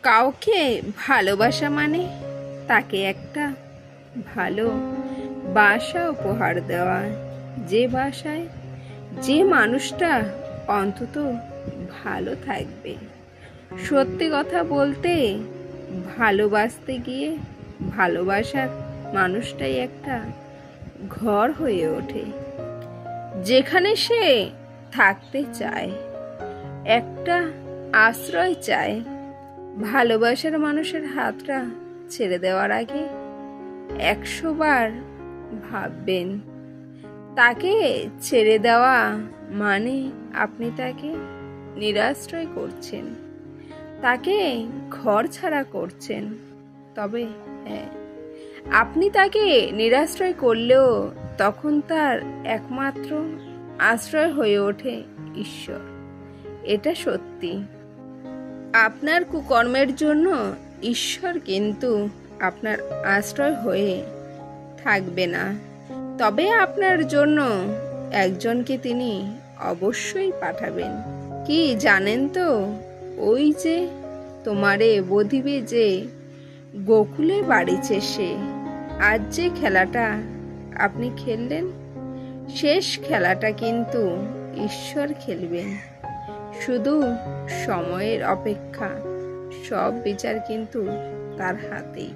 কাউকে ভালোবাসা মানে তাকে একটা ভালো বাসা উপহার দেওয়া, যে বাসায় যে মানুষটা অন্তত ভালো থাকবে। সত্যি কথা বলতে, ভালোবাসতে গিয়ে ভালোবাসার মানুষটাই একটা ঘর হয়ে ওঠে, যেখানে সে থাকতে চায়, একটা আশ্রয় চায়। ভালোবাসার মানুষের হাতটা ছেড়ে দেওয়ার আগে 100 বার ভাববেন। তাকে ছেড়ে দেওয়া মানে আপনি তাকে নিরাশ্রয় করছেন, তাকে ঘর ছাড়া করছেন। তবে হ্যাঁ, আপনি তাকে নিরাশ্রয় করলেও তখন তার একমাত্র আশ্রয় হয়ে ওঠে ঈশ্বর। এটা সত্যি। আপনার কুকর্মের জন্য ঈশ্বর কিন্তু আপনার আশ্রয় হয়ে থাকবে না, তবে আপনার জন্য একজনকে তিনি অবশ্যই পাঠাবেন। কি জানেন তো? ওই যে তোমারে বধিবে যে গোকুলে বাড়িছে সে। আজ যে খেলাটা আপনি খেললেন, শেষ খেলাটা কিন্তু ঈশ্বর খেলবেন। শুধু সময়ের অপেক্ষা, সব বিচার কিন্তু তার হাতেই।